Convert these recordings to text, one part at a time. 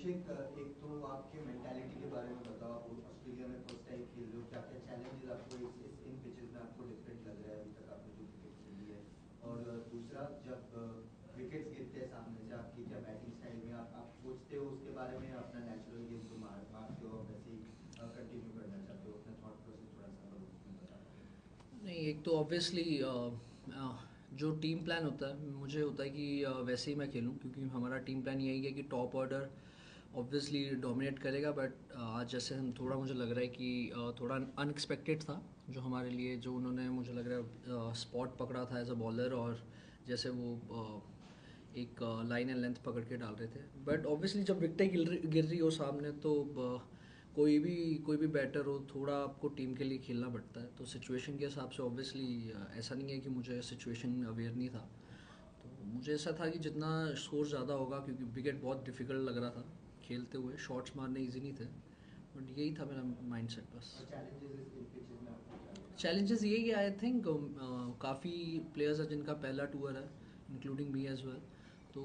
अभिषेक, एक तो आपके मेंटालिटी के बारे में बताओ। आप ऑस्ट्रेलिया में फर्स्ट टाइम खेल रहे हो, क्या क्या चैलेंजेस आपको इस इन पिचेस में आपको डिफरेंट लग रहा है अभी तक आपने जो क्रिकेट खेली है? और दूसरा, जब विकेट्स गिरते हैं सामने से, आपकी क्या बैटिंग स्टाइल में आप सोचते हो उसके बारे में? अपना नेचुरल गेम तो मारते हो, आप वैसे ही कंटिन्यू करना चाहते हो? अपना थॉट प्रोसेस थोड़ा सा अगर उसमें बता पाओ। नहीं, एक तो ऑब्वियसली जो टीम प्लान होता है, मुझे होता है कि वैसे ही मैं खेलूं, क्योंकि हमारा टीम प्लान यही है कि टॉप ऑर्डर ऑब्वियसली डोमिनेट करेगा। बट आज जैसे हम थोड़ा, मुझे लग रहा है कि थोड़ा अनएक्सपेक्टेड था जो हमारे लिए, जो उन्होंने मुझे लग रहा है स्पॉट पकड़ा था एज अ बॉलर, और जैसे वो एक लाइन एंड लेंथ पकड़ के डाल रहे थे। बट ऑब्वियसली जब विकेटें गिर रही हो सामने, तो कोई भी बैटर हो, थोड़ा आपको टीम के लिए खेलना पड़ता है। तो सिचुएशन के हिसाब से ऑब्वियसली ऐसा नहीं है कि मुझे सिचुएशन अवेयर नहीं था। तो मुझे ऐसा था कि जितना स्कोर ज़्यादा होगा, क्योंकि विकेट बहुत डिफिकल्ट लग रहा था खेलते हुए, शॉट्स मारने इजी नहीं थे। बट यही था मेरा माइंड सेट बस। और चैलेंजेस इन पिचेस में आपको क्या लग रहा चैलेंजेस यही है, आई थिंक काफ़ी प्लेयर्स हैं जिनका पहला टूर है, इंक्लूडिंग मी एज वेल। तो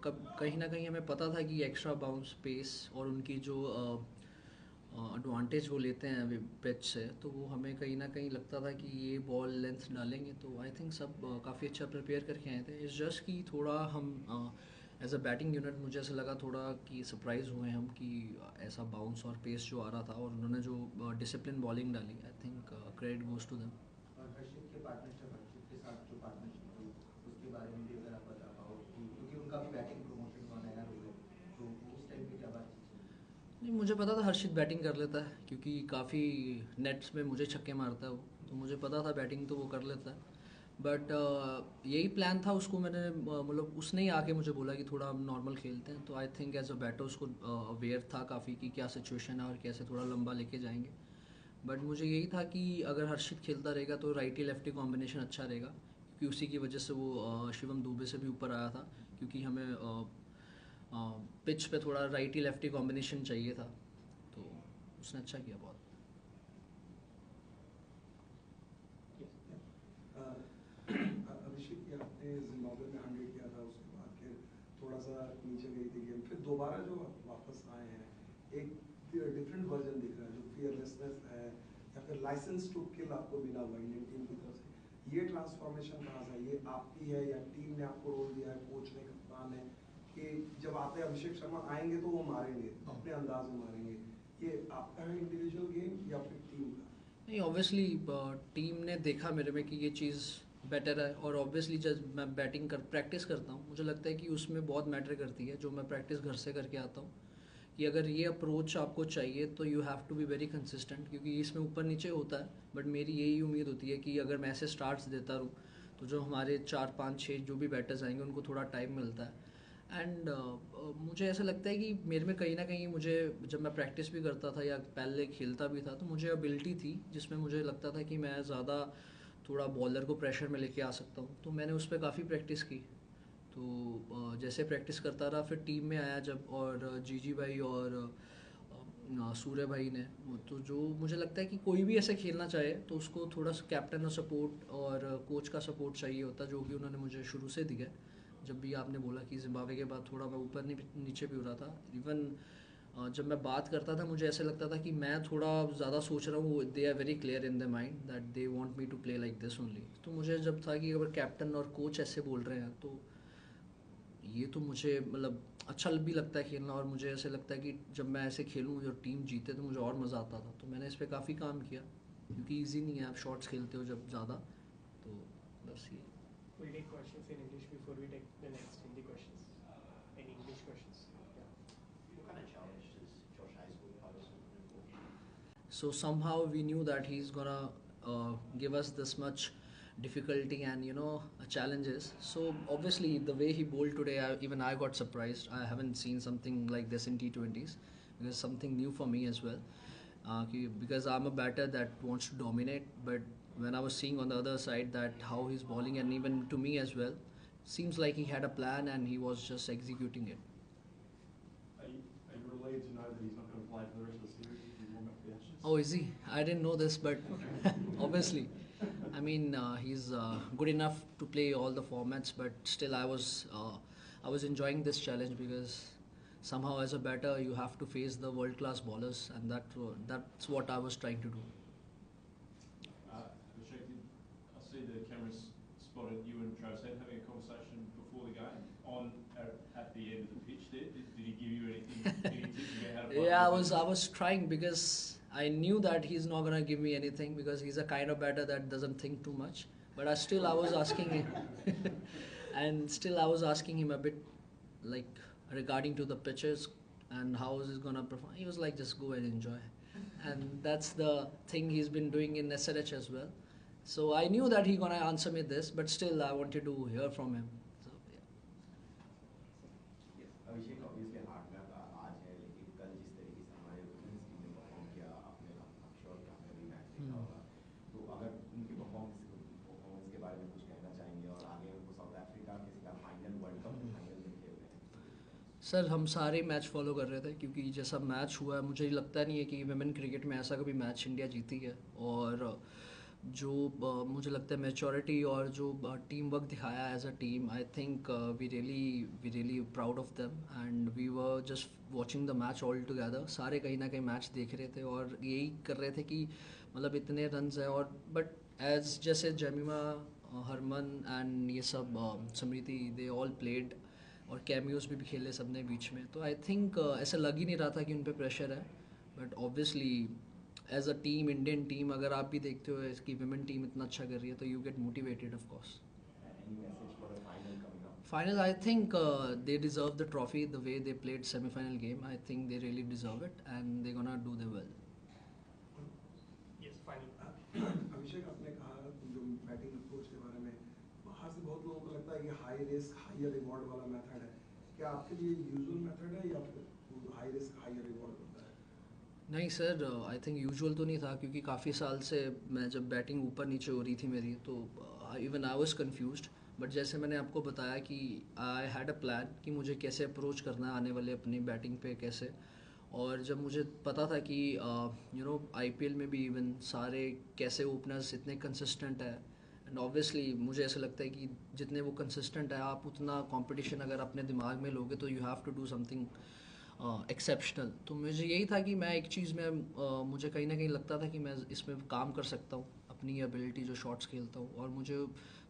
कब कहीं ना कहीं हमें पता था कि एक्स्ट्रा बाउंस पेस और उनकी जो एडवांटेज वो लेते हैं पिच से, तो वो हमें कहीं ना कहीं लगता था कि ये बॉल लेंथ डालेंगे। तो आई थिंक सब काफ़ी अच्छा प्रिपेयर करके आए थे। इट्स जस्ट कि थोड़ा हम एज अ बैटिंग यूनिट, मुझे ऐसा लगा थोड़ा कि सरप्राइज़ हुए हम कि ऐसा बाउंस और पेस जो आ रहा था, और उन्होंने जो डिसिप्लिन बॉलिंग डाली, I think credit goes to them. है? और हर्षित के पार्टनरशिप, हर्षित के साथ जो पार्टनरशिप हुई, उसके बारे में भी अगर आप बता पाओ कि क्योंकि उनका भी बैटिंग प्रमोशन हुआ, नया रोल है, तो उस टाइम पे क्या बातचीत चली? नहीं, मुझे पता था हर्षित बैटिंग कर लेता है, क्योंकि काफ़ी नेट्स में मुझे छक्के मारता है वो। तो मुझे पता था बैटिंग तो वो कर लेता है। बट यही प्लान था उसको, मैंने मतलब उसने ही आके मुझे बोला कि थोड़ा हम नॉर्मल खेलते हैं। तो I think as a batter उसको अवेयर था काफ़ी कि क्या सिचुएशन है और कैसे थोड़ा लंबा लेके जाएंगे। बट मुझे यही था कि अगर हर्षित खेलता रहेगा तो राइटी लेफ्टी कॉम्बिनेशन अच्छा रहेगा, क्योंकि उसी की वजह से वो शिवम दुबे से भी ऊपर आया था, क्योंकि हमें पिच पे थोड़ा राइटी लेफ्टी कॉम्बिनेशन चाहिए था। तो उसने अच्छा किया बहुत। अभिषेक, ये आपने जिम्बाब्वे में 100 किया था, उसके बाद फिर थोड़ा सा नीचे गई थी गेम, फिर दोबारा जो आप वापस आए हैं, एक डिफरेंट वर्जन दिख रहा है, जो फियरलेसनेस है या फिर लाइसेंस टू किल आपको मिला हुआ इंडियन टीम की तरफ से। ये ट्रांसफॉर्मेशन कहाँ से है? ये आपकी है या टीम ने आपको रोल दिया है, कोच ने, कप्तान ने, कि जब आते हैं अभिषेक शर्मा आएंगे तो वो मारेंगे, अपने अंदाज में मारेंगे? ये आपका है इंडिविजुअल गेम या फिर टीम का? नहीं, ऑब्वियसली टीम ने देखा मेरे में कि ये चीज़ बेटर है। और ऑब्वियसली जब मैं बैटिंग कर प्रैक्टिस करता हूँ, मुझे लगता है कि उसमें बहुत मैटर करती है जो मैं प्रैक्टिस घर से करके आता हूँ, कि अगर ये अप्रोच आपको चाहिए तो you have to be very consistent, क्योंकि इसमें ऊपर नीचे होता है। बट मेरी यही उम्मीद होती है कि अगर मैं ऐसे स्टार्ट्स देता रहूँ, तो जो हमारे 4 5 6 जो भी बैटर्स आएंगे उनको थोड़ा टाइम मिलता है। एंड मुझे ऐसा लगता है कि मेरे में कहीं ना कहीं, मुझे जब मैं प्रैक्टिस भी करता था या पहले खेलता भी था, तो मुझे एबिलिटी थी जिसमें मुझे लगता था कि मैं ज़्यादा थोड़ा बॉलर को प्रेशर में लेके आ सकता हूँ। तो मैंने उस पर काफ़ी प्रैक्टिस की। तो जैसे प्रैक्टिस करता रहा, फिर टीम में आया जब, और जीजी भाई और सूर्य भाई ने, तो जो मुझे लगता है कि कोई भी ऐसे खेलना चाहे तो उसको थोड़ा सा कैप्टन और सपोर्ट और कोच का सपोर्ट चाहिए होता है, जो कि उन्होंने मुझे शुरू से दिया है। जब भी आपने बोला कि जिम्बाब्वे के बाद थोड़ा मैं ऊपर नीचे भी हो रहा था, इवन जब मैं बात करता था मुझे ऐसा लगता था कि मैं थोड़ा ज़्यादा सोच रहा हूँ, they are very clear in the mind that they want me to play like this only. तो मुझे जब था कि अगर कैप्टन और कोच ऐसे बोल रहे हैं, तो ये तो मुझे मतलब अच्छा भी लगता है खेलना, और मुझे ऐसे लगता है कि जब मैं ऐसे खेलूँ जो टीम जीते तो मुझे और मज़ा आता था। तो मैंने इस पर काफ़ी काम किया, क्योंकि ईजी नहीं है आप शॉट्स खेलते हो जब ज़्यादा। तो बस ये। We'll take questions in English before we take the next Hindi questions. Any English questions? Yeah. What kind of challenge does Josh Icewood pose for? So somehow we knew that he's gonna give us this much difficulty and challenges. So obviously the way he bowled today, even I got surprised. I haven't seen something like this in T20s, because something new for me as well. Because I'm a batter that wants to dominate, but when I was seeing on the other side that how he's bowling, and even to me as well, seems like he had a plan and he was just executing it. Are you relayed to know that he's not going to play for the rest of the series if he warm up the Ashes? Oh, is he? I didn't know this, but obviously, I mean, he's good enough to play all the formats. But still, I was enjoying this challenge because somehow as a batter you have to face the world class bowlers, and that's what I was trying to do. Abhishek, I see the cameras spotted you and Travis Head having a conversation before the game at the end of the pitch there. Did he give you anything, any tips about how to play? Yeah, I was trying, because I knew that he's not gonna give me anything, because he's a kind of batter that doesn't think too much. But I was asking him, and still I was asking him a bit, like, regarding to the pitches and how is he gonna perform. He was like, just go and enjoy, and that's the thing he's been doing in SRH as well. So I knew that he's gonna answer me this, but still I wanted to hear from him. So yeah. Yes, Abhishek obviously hard match आज है, लेकिन कल जिस तरीके से हमारे women's team ने perform किया, आपने श्योर कि आपने भी मैच देखा होगा, तो अगर उनके परफॉर्मेंस के बारे में कुछ कहना चाहेंगे, और आगे उनको साउथ अफ्रीका किसी का फाइनल वर्ल्ड कप फाइनल में खेल रहे हैं। सर, हम सारे मैच फॉलो कर रहे थे, क्योंकि जैसा मैच हुआ है मुझे लगता नहीं है कि वुमेन क्रिकेट में ऐसा कभी मैच इंडिया जीती है, और जो मुझे लगता है मैच्योरिटी और जो टीम वर्क दिखाया as a team, I think we really proud of them, and we were just watching the match all together. सारे कहीं ना कहीं मैच देख रहे थे और यही कर रहे थे कि मतलब इतने रन्स हैं, और बट एज जैसे जमीमा, हरमन एंड ये सब समृति, दे ऑल प्लेड, और कैमियोज भी खेले सबने बीच में, तो आई थिंक ऐसा लग ही नहीं रहा था कि उन पर प्रेशर है। But obviously as a team, Indian team, अगर आप भी देखते हो इसकी विमेन टीम इतना अच्छा कर रही है, तो you get motivated of course. Any message for the final coming up? Final, I think they deserve the trophy the way they played semi-final game. I think they really deserve it, and they're gonna do their well. Yes, final. अभिषेक, आपने कहा जो batting approach के बारे में, बाहर से बहुत लोगों को लगता है कि हाई रिस्क हाई रिवॉर्ड वाला मेथड है, क्या आपके लिए यूजुअल मेथड है या फिर हाई रिस्क हाई रिवॉर्ड होता है? नहीं सर, आई थिंक यूजुअल तो नहीं था, क्योंकि काफ़ी साल से मैं जब बैटिंग ऊपर नीचे हो रही थी मेरी, तो even I was confused. But जैसे मैंने आपको बताया कि आई हैड अ प्लान कि मुझे कैसे अप्रोच करना है आने वाले अपनी बैटिंग पे कैसे, और जब मुझे पता था कि आईपीएल में भी इवन सारे कैसे ओपनर्स इतने कंसिस्टेंट है, एंड ऑब्वियसली मुझे ऐसा लगता है कि जितने वो कंसिस्टेंट है, आप उतना कंपटीशन अगर अपने दिमाग में लोगे तो you have to do something exceptional. तो मुझे यही था कि मैं एक चीज़ में मुझे कहीं ना कहीं लगता था कि मैं इसमें काम कर सकता हूँ, अपनी एबिलिटी जो शॉट्स खेलता हूँ, और मुझे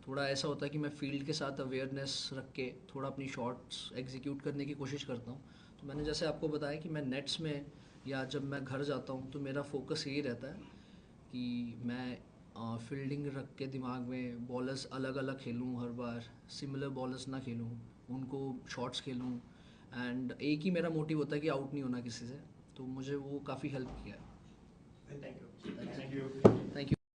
थोड़ा ऐसा होता है कि मैं फील्ड के साथ अवेयरनेस रख के थोड़ा अपनी शॉट्स एग्जीक्यूट करने की कोशिश करता हूँ। तो मैंने जैसे आपको बताया कि मैं नेट्स में या जब मैं घर जाता हूँ तो मेरा फोकस यही रहता है कि मैं फील्डिंग रख के दिमाग में बॉलर्स अलग अलग खेलूँ, हर बार सिमिलर बॉलर्स ना खेलूँ, उनको शॉट्स खेलूँ, एंड एक ही मेरा मोटिव होता है कि आउट नहीं होना किसी से। तो मुझे वो काफ़ी हेल्प किया है। Thank you.